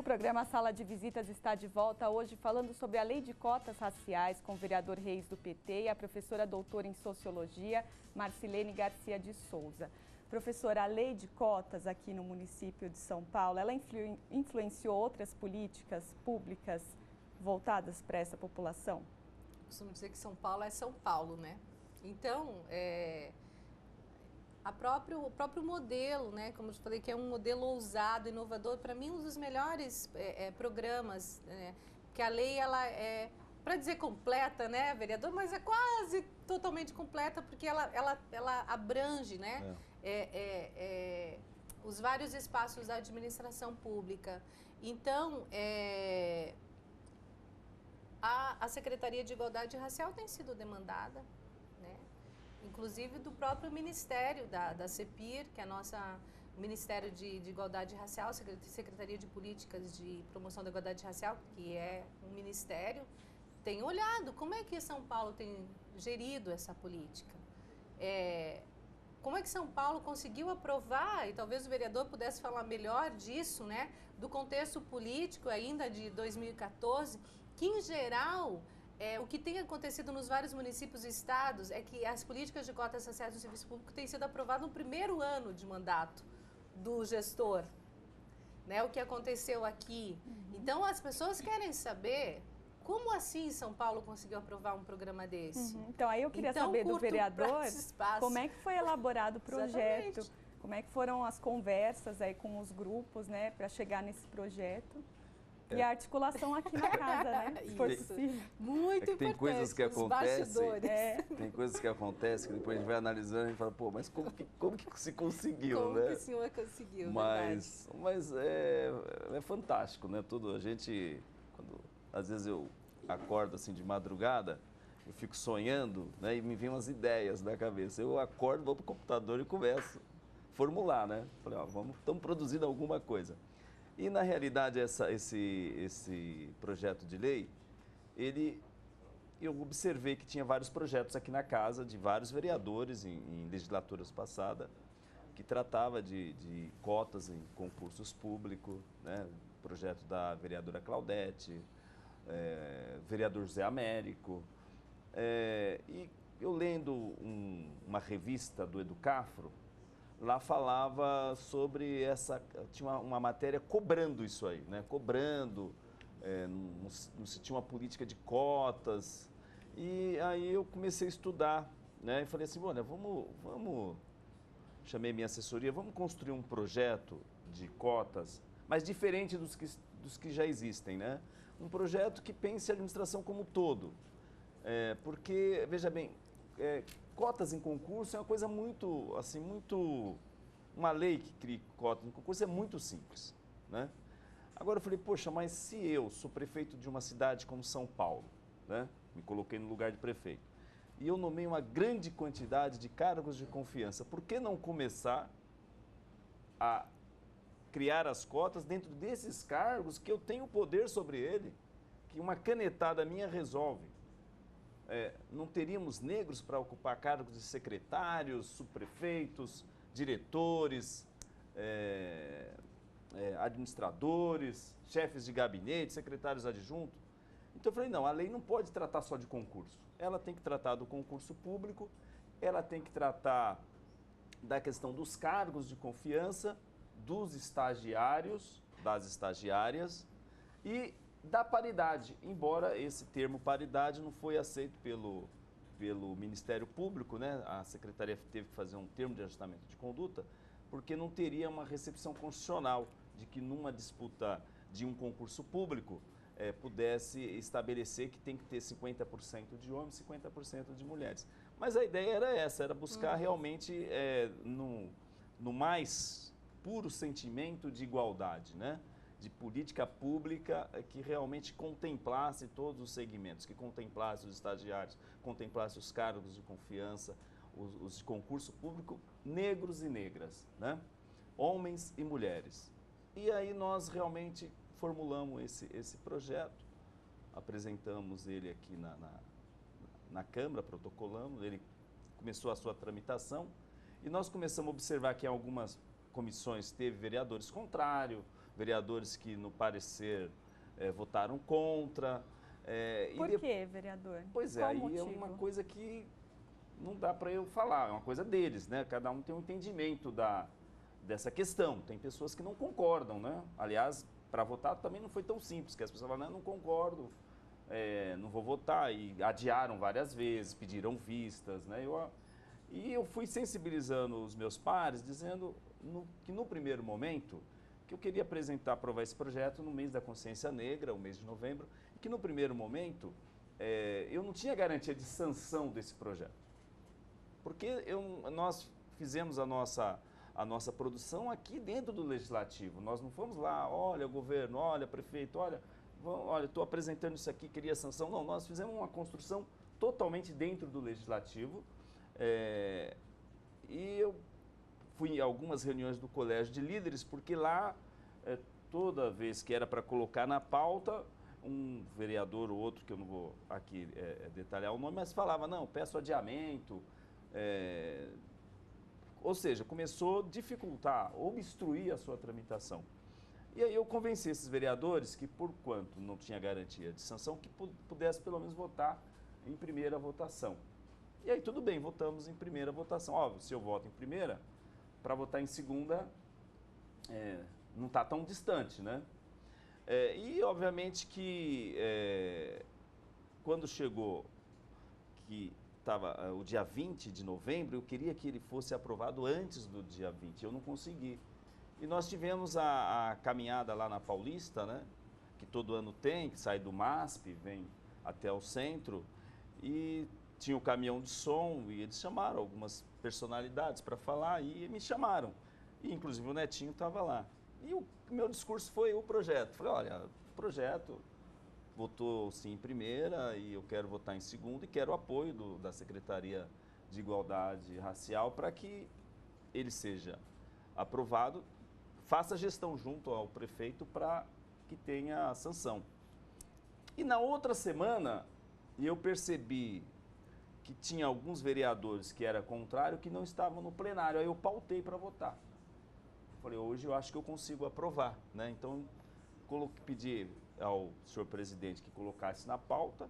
programa Sala de Visitas está de volta hoje falando sobre a Lei de Cotas Raciais com o vereador Reis do PT e a professora doutora em Sociologia, Marcilene Garcia de Souza. Professora, a Lei de Cotas aqui no município de São Paulo, ela influenciou outras políticas públicas voltadas para essa população? Costumo dizer que São Paulo é São Paulo, né? Então, o próprio modelo, né, como eu falei, que é um modelo ousado, inovador, para mim um dos melhores programas, que a lei, ela é, para dizer completa, né, vereador, mas é quase totalmente completa, porque ela abrange, né, os vários espaços da administração pública. Então, a Secretaria de Igualdade Racial tem sido demandada, né? Inclusive do próprio Ministério da CEPIR, que é o Ministério de Igualdade Racial, Secretaria de Políticas de Promoção da Igualdade Racial, que é um ministério, tem olhado como é que São Paulo tem gerido essa política. Como é que São Paulo conseguiu aprovar, e talvez o vereador pudesse falar melhor disso, né, do contexto político ainda de 2014, que em geral... o que tem acontecido nos vários municípios e estados é que as políticas de cotas raciais no serviço público têm sido aprovadas no primeiro ano de mandato do gestor, né? O que aconteceu aqui. Então, as pessoas querem saber como assim São Paulo conseguiu aprovar um programa desse. Então, aí eu queria saber do vereador como é que foi elaborado o projeto, como é que foram as conversas aí com os grupos, né, para chegar nesse projeto. E a articulação aqui na casa, né? Se for possível. Muito importante. Tem coisas que acontecem, tem coisas que acontecem que depois a gente vai analisando e fala, pô, mas como que se conseguiu, como né? Como que o senhor conseguiu, mas é fantástico, né? A gente, às vezes eu acordo assim de madrugada, eu fico sonhando, né? E me vêm umas ideias na cabeça. Eu acordo, vou pro computador e começo a formular, né? Falei, ó, estamos produzindo alguma coisa. E, na realidade, esse projeto de lei, eu observei que tinha vários projetos aqui na casa, de vários vereadores em legislaturas passadas, que tratava de cotas em concursos públicos, né? Projeto da vereadora Claudete, vereador Zé Américo. E eu lendo uma revista do Educafro, lá falava sobre tinha uma matéria cobrando isso aí, né? Cobrando, não se tinha uma política de cotas. E aí eu comecei a estudar, né? E falei assim, olha, chamei minha assessoria, vamos construir um projeto de cotas, mas diferente dos que já existem, né? Um projeto que pense a administração como um todo. Porque, veja bem, cotas em concurso é uma coisa muito, assim, uma lei que cria cotas em concurso é muito simples, né? Agora eu falei, poxa, mas se eu sou prefeito de uma cidade como São Paulo, né? Me coloquei no lugar de prefeito, e eu nomeei uma grande quantidade de cargos de confiança, por que não começar a criar as cotas dentro desses cargos que eu tenho poder sobre ele, que uma canetada minha resolve? Não teríamos negros para ocupar cargos de secretários, subprefeitos, diretores, administradores, chefes de gabinete, secretários adjuntos. Então eu falei, não, a lei não pode tratar só de concurso. Ela tem que tratar do concurso público, ela tem que tratar da questão dos cargos de confiança, dos estagiários, das estagiárias e da paridade, embora esse termo paridade não foi aceito pelo Ministério Público, né? A Secretaria teve que fazer um termo de ajustamento de conduta, porque não teria uma recepção constitucional de que numa disputa de um concurso público pudesse estabelecer que tem que ter 50% de homens e 50% de mulheres. Mas a ideia era essa, era buscar realmente no mais puro sentimento de igualdade, né? De política pública que realmente contemplasse todos os segmentos, que contemplasse os estagiários, contemplasse os cargos de confiança, os de concurso público, negros e negras, né? Homens e mulheres. E aí nós realmente formulamos esse projeto, apresentamos ele aqui na Câmara, protocolamos, ele começou a sua tramitação e nós começamos a observar que em algumas comissões teve vereadores contrários, vereadores que, no parecer, votaram contra. Por quê, vereador? Pois é, Qual aí motivo? é uma coisa que não dá para eu falar, é uma coisa deles, né? Cada um tem um entendimento dessa questão. Tem pessoas que não concordam, né? Aliás, para votar também não foi tão simples, que as pessoas falam, não concordo, não vou votar, e adiaram várias vezes, pediram vistas, né? E eu fui sensibilizando os meus pares, dizendo que no primeiro momento, que eu queria aprovar esse projeto no mês da consciência negra, o mês de novembro, e que no primeiro momento eu não tinha garantia de sanção desse projeto. Porque nós fizemos a nossa produção aqui dentro do Legislativo. Nós não fomos lá, olha governo, olha prefeito, olha, estou apresentando isso aqui, queria sanção. Não, nós fizemos uma construção totalmente dentro do Legislativo. E eu fui em algumas reuniões do Colégio de Líderes, porque lá, toda vez que era para colocar na pauta, um vereador ou outro, que eu não vou aqui detalhar o nome, mas falava, não, peço adiamento. Ou seja, começou a dificultar, obstruir a sua tramitação. E aí eu convenci esses vereadores que, por quanto não tinha garantia de sanção, que pudesse pelo menos votar em primeira votação. E aí tudo bem, votamos em primeira votação. Óbvio, se eu voto em primeira, para votar em segunda não está tão distante, né? E obviamente que quando chegou que estava o dia 20 de novembro, eu queria que ele fosse aprovado antes do dia 20, eu não consegui. E nós tivemos a caminhada lá na Paulista, né? Que todo ano tem, que sai do MASP, vem até o centro, e tinha o caminhão de som, e eles chamaram algumas personalidades para falar, e me chamaram. E inclusive o Netinho estava lá. E o meu discurso foi o projeto. Falei, olha, o projeto votou sim em primeira e eu quero votar em segunda e quero o apoio da Secretaria de Igualdade Racial para que ele seja aprovado, faça gestão junto ao prefeito para que tenha a sanção. E na outra semana eu percebi que tinha alguns vereadores que era contrário que não estavam no plenário, aí eu pautei para votar. Falei, hoje eu acho que eu consigo aprovar, né? Então, pedi ao senhor presidente que colocasse na pauta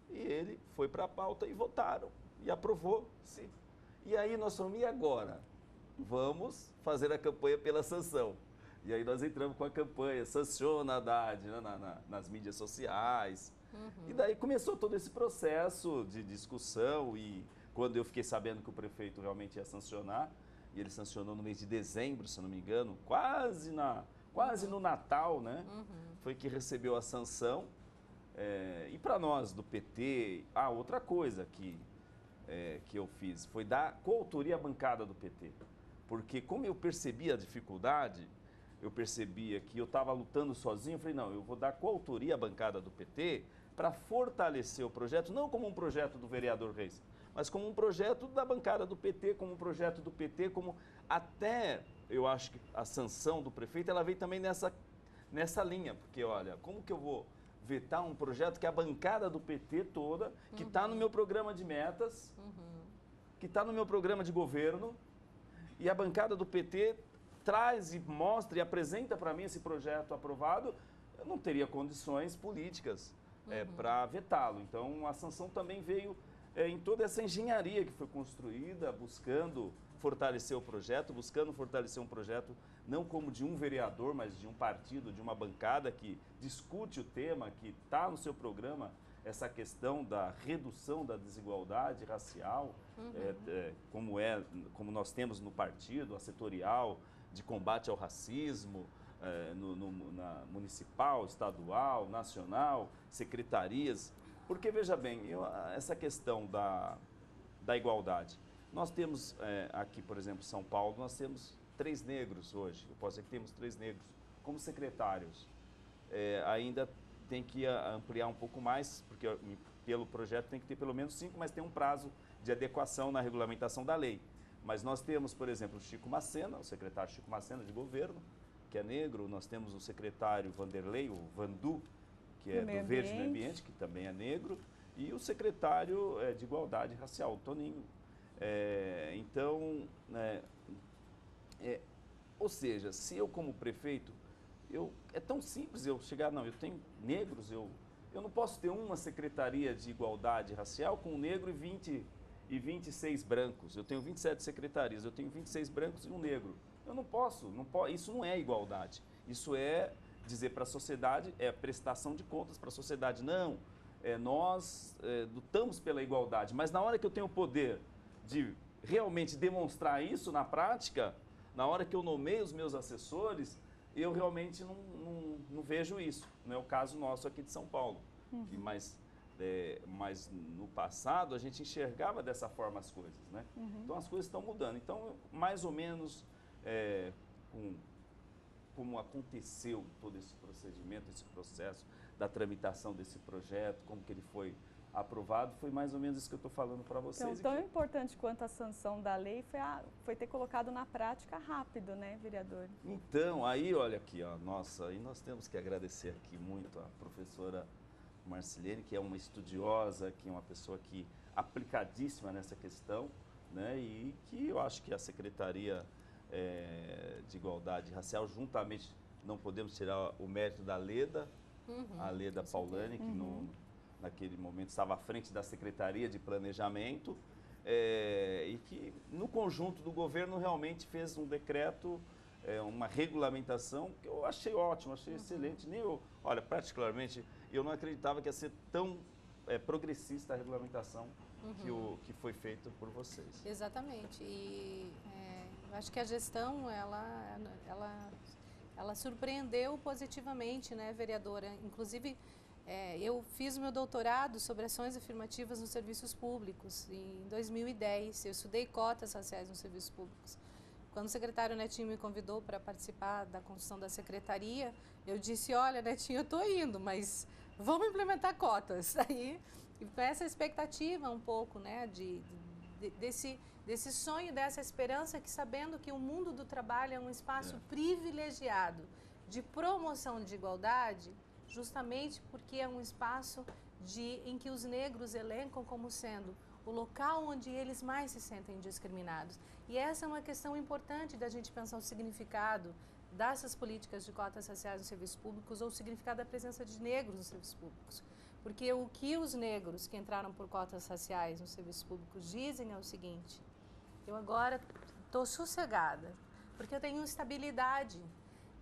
e ele foi para a pauta e votaram e aprovou-se. E aí nós falamos, e agora? Vamos fazer a campanha pela sanção. E aí nós entramos com a campanha, sanciona Haddad, né, nas mídias sociais. Uhum. E daí começou todo esse processo de discussão e quando eu fiquei sabendo que o prefeito realmente ia sancionar, e ele sancionou no mês de dezembro, se não me engano, quase no Natal, né? Uhum. Foi que recebeu a sanção. E para nós do PT, outra coisa que eu fiz foi dar coautoria à bancada do PT. Porque como eu percebi a dificuldade, eu percebia que eu estava lutando sozinho, eu falei, não, eu vou dar coautoria à bancada do PT para fortalecer o projeto, não como um projeto do vereador Reis, mas como um projeto da bancada do PT, como um projeto do PT, como até, eu acho que a sanção do prefeito, ela veio também nessa linha, porque olha, como que eu vou vetar um projeto que a bancada do PT toda, que está no meu programa de metas, que está no meu programa de governo, e a bancada do PT traz e mostra e apresenta para mim esse projeto aprovado, eu não teria condições políticas para vetá-lo. Então, a sanção também veio em toda essa engenharia que foi construída, buscando fortalecer o projeto, buscando fortalecer um projeto não como de um vereador, mas de um partido, de uma bancada que discute o tema, que está no seu programa, essa questão da redução da desigualdade racial, como nós temos no partido, a setorial de combate ao racismo, na municipal, estadual, nacional, secretarias. Porque, veja bem, essa questão da igualdade, nós temos aqui, por exemplo, em São Paulo, nós temos 3 negros hoje, eu posso dizer que temos 3 negros como secretários. Ainda tem que ampliar um pouco mais, porque pelo projeto tem que ter pelo menos 5, mas tem um prazo de adequação na regulamentação da lei. Mas nós temos, por exemplo, o Chico Macena, o secretário Chico Macena de governo, que é negro, nós temos o secretário Vanderlei, o Vandu, que é do Verde e Meio Ambiente, que também é negro, e o secretário de Igualdade Racial, o Toninho. Então, ou seja, se eu como prefeito, é tão simples eu chegar, não, eu tenho negros, eu não posso ter uma secretaria de igualdade racial com um negro e 26 brancos. Eu tenho 27 secretarias, eu tenho 26 brancos e um negro. Eu não posso, isso não é igualdade. Isso é dizer para a sociedade, é prestação de contas para a sociedade. Não, nós lutamos pela igualdade, mas na hora que eu tenho o poder de realmente demonstrar isso na prática, na hora que eu nomeio os meus assessores, eu realmente não vejo isso. Não é o caso nosso aqui de São Paulo. Mas no passado a gente enxergava dessa forma as coisas, né? Então as coisas estão mudando. Então, mais ou menos, como aconteceu todo esse procedimento, esse processo da tramitação desse projeto, como que ele foi aprovado, foi mais ou menos isso que eu estou falando para vocês. Então, tão importante quanto a sanção da lei foi ter colocado na prática rápido, né, vereador? Então, aí, olha aqui, ó, nossa, aí nós temos que agradecer aqui muito a professora Marcilene, que é uma estudiosa, que é uma pessoa que aplicadíssima nessa questão, né, e que eu acho que a Secretaria de Igualdade Racial, juntamente, não podemos tirar o mérito da Leda, a Leda Paulani, que naquele momento estava à frente da Secretaria de Planejamento, e que no conjunto do governo realmente fez um decreto, uma regulamentação que eu achei ótimo, achei excelente. Olha, particularmente, eu não acreditava que ia ser tão progressista a regulamentação que foi feita por vocês. Exatamente. E eu acho que a gestão, ela surpreendeu positivamente, né, vereadora? Inclusive, eu fiz o meu doutorado sobre ações afirmativas nos serviços públicos em 2010. Eu estudei cotas raciais nos serviços públicos. Quando o secretário Netinho me convidou para participar da construção da secretaria, eu disse, olha, Netinho, eu estou indo, mas vamos implementar cotas. Aí, com essa expectativa um pouco, né, desse sonho, dessa esperança, que sabendo que o mundo do trabalho é um espaço privilegiado de promoção de igualdade, justamente porque é um espaço em que os negros elencam como sendo o local onde eles mais se sentem discriminados. E essa é uma questão importante da gente pensar o significado dessas políticas de cotas raciais nos serviços públicos ou o significado da presença de negros nos serviços públicos. Porque o que os negros que entraram por cotas raciais nos serviços públicos dizem é o seguinte: eu agora estou sossegada, porque eu tenho estabilidade,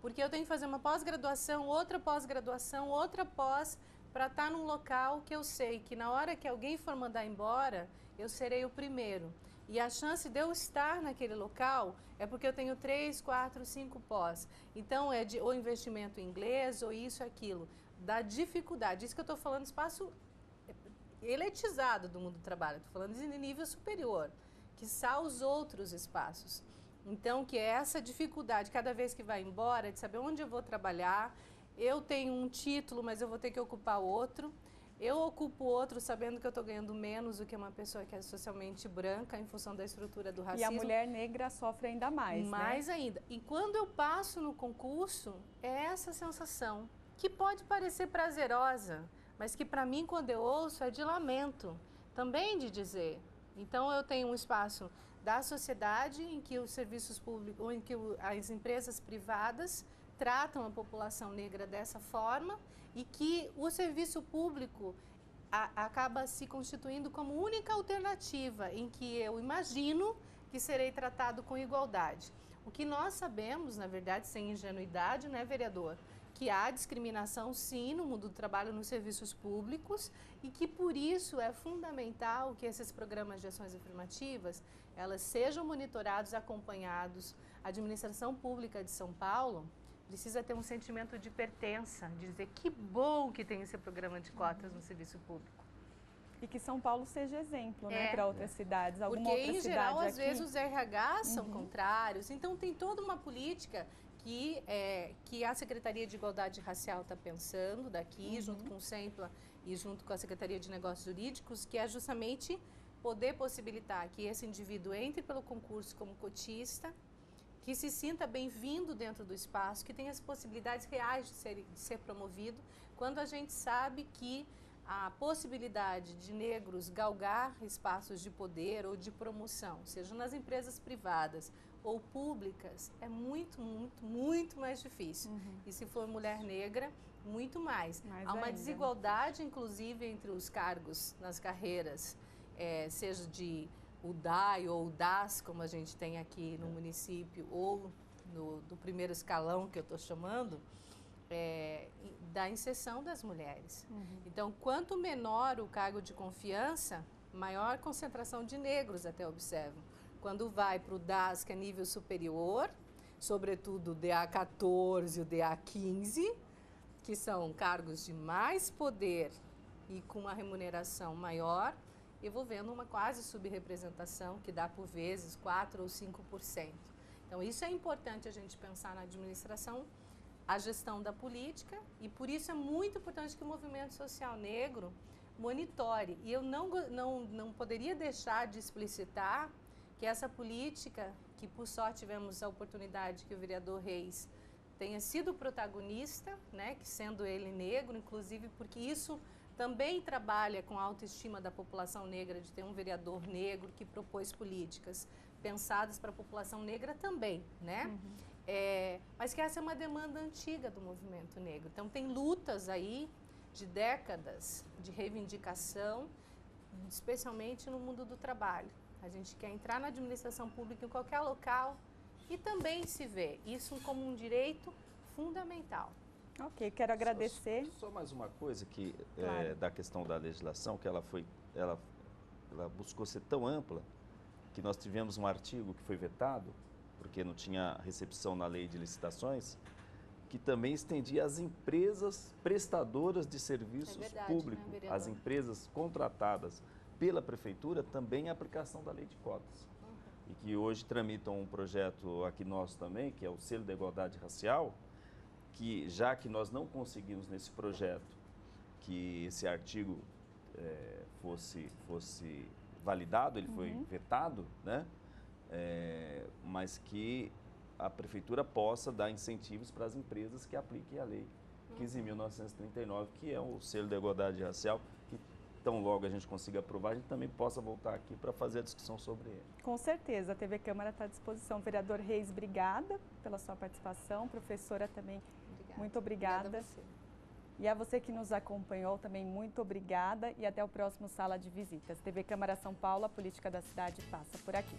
porque eu tenho que fazer uma pós-graduação, outra pós, para estar num local que eu sei que na hora que alguém for mandar embora, eu serei o primeiro. E a chance de eu estar naquele local é porque eu tenho 3, 4, 5 pós. Então, ou investimento em inglês, ou isso, aquilo. Da dificuldade. Isso que eu estou falando, espaço elitizado do mundo do trabalho. Estou falando de nível superior, quiçá os outros espaços. Então, que é essa dificuldade, cada vez que vai embora, de saber onde eu vou trabalhar. Eu tenho um título, mas eu vou ter que ocupar outro. Eu ocupo outro sabendo que eu estou ganhando menos do que uma pessoa que é socialmente branca em função da estrutura do racismo. E a mulher negra sofre ainda mais, mais, né? ainda. E quando eu passo no concurso, é essa sensação, que pode parecer prazerosa, mas que para mim, quando eu ouço, é de lamento, também de dizer. Então, eu tenho um espaço da sociedade em que os serviços públicos, ou em que as empresas privadas tratam a população negra dessa forma e que o serviço público acaba se constituindo como única alternativa em que eu imagino que serei tratado com igualdade. O que nós sabemos, na verdade, sem ingenuidade, né, vereador, que há discriminação, sim, no mundo do trabalho nos serviços públicos e que, por isso, é fundamental que esses programas de ações afirmativas, elas sejam monitorados, acompanhados. A administração pública de São Paulo precisa ter um sentimento de pertença, de dizer que bom que tem esse programa de cotas no serviço público. E que São Paulo seja exemplo, né, para outras cidades. Porque, em geral, às vezes os RH são contrários. Então, tem toda uma política que a Secretaria de Igualdade Racial está pensando daqui, junto com o SEMPLA e junto com a Secretaria de Negócios Jurídicos, que é justamente poder possibilitar que esse indivíduo entre pelo concurso como cotista, que se sinta bem-vindo dentro do espaço, que tenha as possibilidades reais de ser promovido, quando a gente sabe que a possibilidade de negros galgar espaços de poder ou de promoção, seja nas empresas privadas ou públicas, é muito mais difícil. E se for mulher negra, muito mais. Há uma desigualdade, inclusive, entre os cargos nas carreiras, seja de UDAI ou UDAS, como a gente tem aqui no município, ou do primeiro escalão, que eu estou chamando, da inserção das mulheres. Então, quanto menor o cargo de confiança, maior concentração de negros, até observo. Quando vai para o DAS, que é nível superior, sobretudo o DA14 e o DA15, que são cargos de mais poder e com uma remuneração maior, eu vou vendo uma quase subrepresentação, que dá por vezes 4% ou 5%. Então, isso é importante a gente pensar na administração, a gestão da política, e por isso é muito importante que o movimento social negro monitore. E eu não poderia deixar de explicitar que essa política, que por sorte tivemos a oportunidade que o vereador Reis tenha sido protagonista, né, que sendo ele negro, inclusive porque isso também trabalha com a autoestima da população negra, de ter um vereador negro que propôs políticas pensadas para a população negra também, né? Mas que essa é uma demanda antiga do movimento negro. Então, tem lutas aí de décadas de reivindicação, especialmente no mundo do trabalho. A gente quer entrar na administração pública em qualquer local e também se vê isso como um direito fundamental. Ok, quero agradecer. Só mais uma coisa que Claro. da questão da legislação, que ela buscou ser tão ampla que nós tivemos um artigo que foi vetado, porque não tinha recepção na lei de licitações, que também estendia às empresas prestadoras de serviços públicos, né, as empresas contratadas pela prefeitura, também a aplicação da lei de cotas. E que hoje tramitam um projeto aqui nosso também, que é o Selo da Igualdade Racial, que já que nós não conseguimos nesse projeto que esse artigo fosse validado, ele foi vetado, né? Mas que a prefeitura possa dar incentivos para as empresas que apliquem a lei 15.939, que é o Selo da Igualdade Racial, que tão logo a gente consiga aprovar, a gente também possa voltar aqui para fazer a discussão sobre ele. Com certeza, a TV Câmara está à disposição. Vereador Reis, obrigada pela sua participação. Professora também, muito obrigada. Obrigada a você. E a você que nos acompanhou também, muito obrigada. E até o próximo Sala de Visitas. TV Câmara São Paulo, a política da cidade passa por aqui.